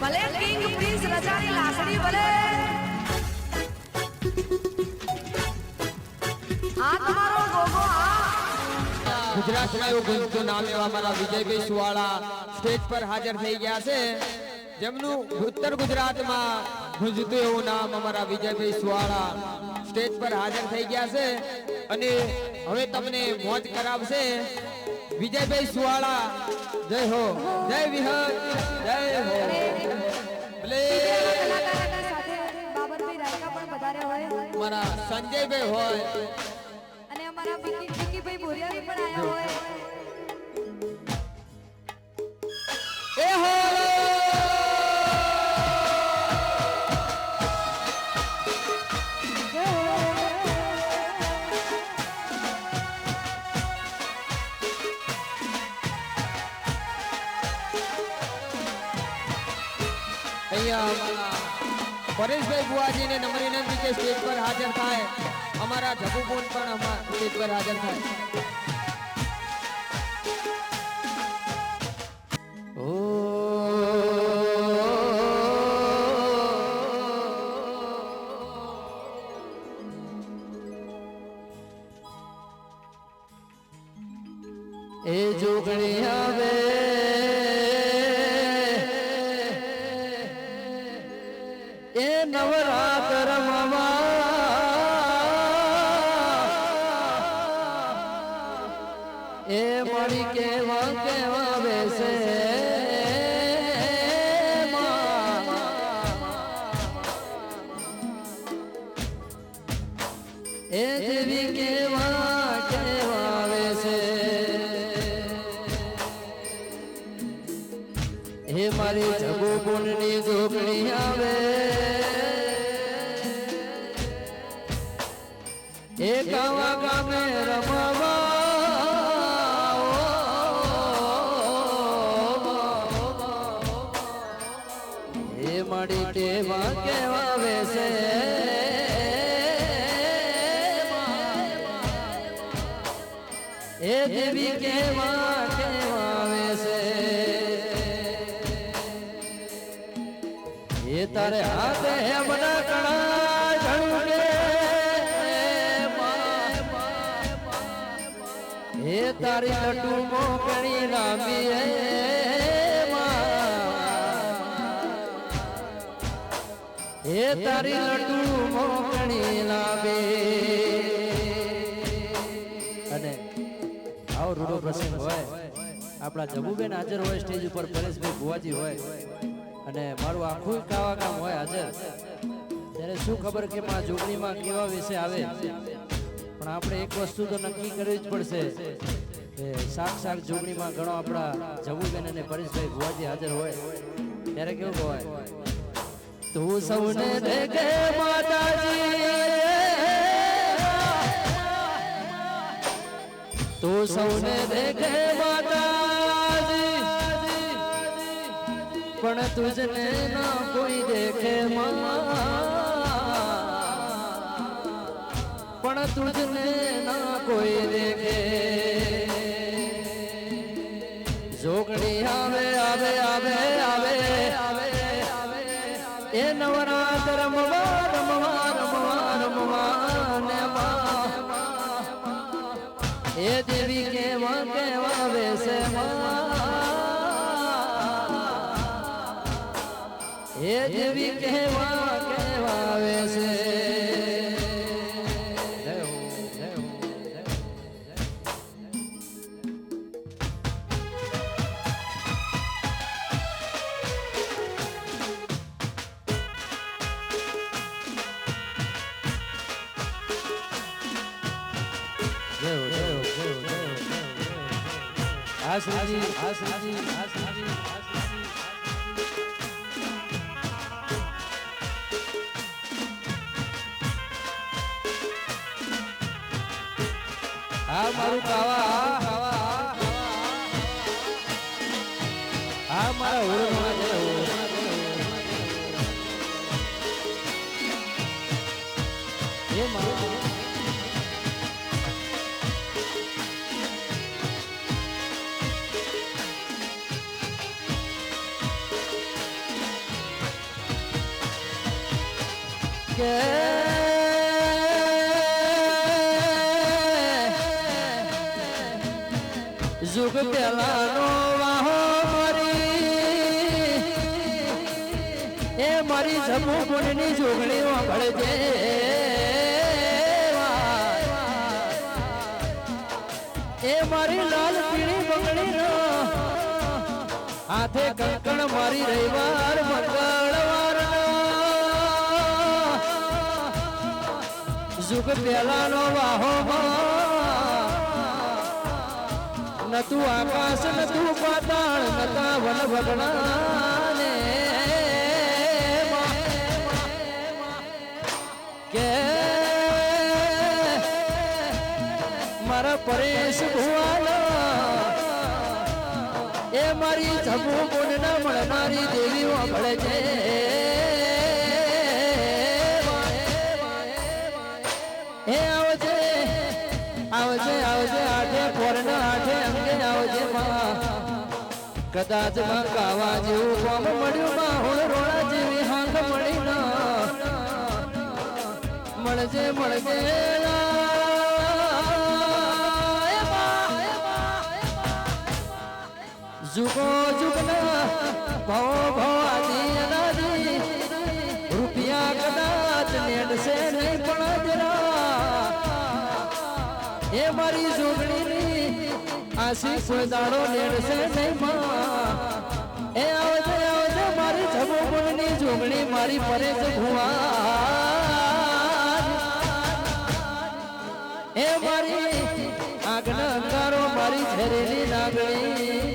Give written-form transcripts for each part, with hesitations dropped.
ભલે king prince રજાની લાકડી ભલે આ તમારો ગોગો ગુજરાતમાં એવું ગુંજતું નામ એવા અમારા વિજયભાઈ સુવાળા સ્ટેજ પર હાજર થઈ ગયા છે, જેમનું ઉત્તર ગુજરાતમાં ગુંજતું એવું નામ અમારા વિજયભાઈ સુવાળા સ્ટેજ પર હાજર થઈ ગયા છે અને હવે તમને મોજ કરાવશે વિજયભાઈ સુવાળા. જય હો, જય વિહત, જય હો. ભલે બાબરભાઈ રાયકા પણ વધારે હોય, અમારા સંજયભાઈ હોય અને અમારા વિકીભાઈ બોરિયાવી પણ આયા હોય. એ હો પરેશભાઈ બુઆજીને નમ્ર વિનંતી કે સ્ટેજ પર હાજર થાય. અમારા જબુબોન પણ સ્ટેજ પર હાજર થાય. એ જોગણી આવે એ નવરાત્ર એ મળી કેવા કેવા બેસે એ દેવી કેવા કેવા બેસે હે મારી જગો ગુણની જોગણી આવે એ ગાવા ગામે રમવા એ મારી કેવા કેવા વેસે એ દેવી કેવા કેવા વેસે એ તારે હાથે હેમના કણા ઝળકે એ તારી લટુ મોકણી લાંબી એ તારી લટુ મોકણી લાંબી. અને આવો રૂડો પ્રસંગ હોય, આપણા જબુબેન હાજર હોય સ્ટેજ ઉપર, પરેશભાઈ ભુવાજી હોય અને મારું આખું કાવા કામ હોય હાજર, ત્યારે શું ખબર કે માં જોગણીમાં કેવા વિશે આવે. પણ આપણે એક વસ્તુ તો નક્કી કરવી જ પડશે કે સાક્ષાત જોગણીમાં ઘણો આપણા જબુબેન અને પરેશભાઈ ભુવાજી હાજર હોય ત્યારે કેવું હોય, તું સૌને દેખે માતાજી, તું સૌને દેખે માતાજી, પણ તુજને ના કોઈ દેખે પણ તુજને ના કોઈ દેખે. જોગણી આવે આવે આવે આવે આવે એ નવરાત્ર રમવા રમવા રમવા રમવા ને એ દેવી કેવા કેવા વેસે એ દેવી કેવા કેવા વેસે. આશ્રીજી આશ્રીજી આશ્રીજી આ મારું કાવા આ મારા ઓળખવા એ માં કે જુગ પેલાનો વાહો મારી એ મારી જમુ ગુણની જોગણી વાપરજે એ મારી લાલ પીળી બંગડી નો હાથે કંકણ મારી રવિવાર મંગળવાર જુગ પેલાનો વાહો નતું આકાશ નતું પાતાળ નતા વન ભગણાને કે મારા પરેશ ભુવાનો એ મારી જમુ ગુણના મળનારી દેવી વાપરે છે એ આવજે આવજે આવજે આઠે પોરના આઠે અંગે આવજે માં કદાચ માં કાવા જેવું કોમ મળ્યું માં હોળ રોણા જેવી હાંગ મળી ન મળજે મળજે જુગો જુગના ભવ ભવ આદિ અનાદિ રૂપિયા કદાચ નેડશે નહીં પણ જરા એ મારી જોગણીની આશી ફૂલદાડો નેડશે નહીં માં એ આવજે આવજે મારી જમોગુણની જોગણી મારી પરેશ ભુવા એ મારી આગના અંગારો મારી ઝરેલી નાગણી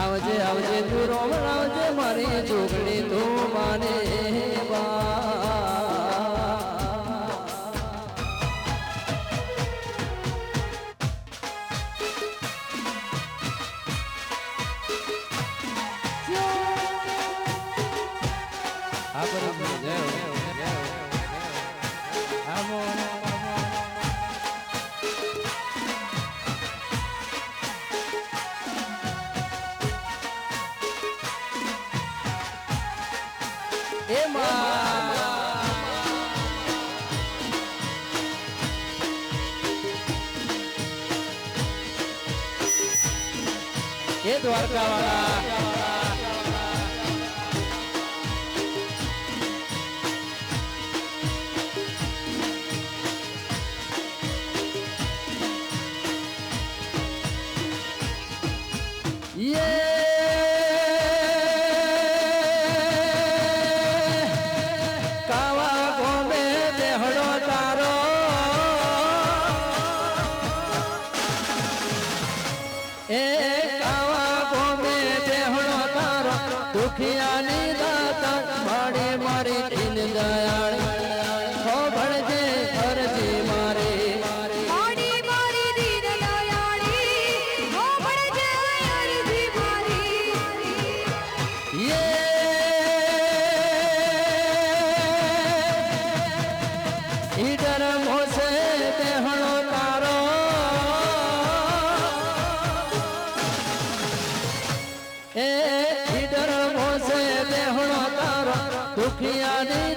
આવજે આવજે તું રોમ આવજે મારી જોગણી તું માને એ દ્વારકા વાળા દુખિયાની દાતા મારી મારી દીન દયાળ હો ભણજે અરજી મારી મારી મારી દીન દયાળી હો ભણજે અરજી મારી ઈડર મોસે બેહણો તારો એ ઈડર મોસે બેહણો તારો દુખિયાની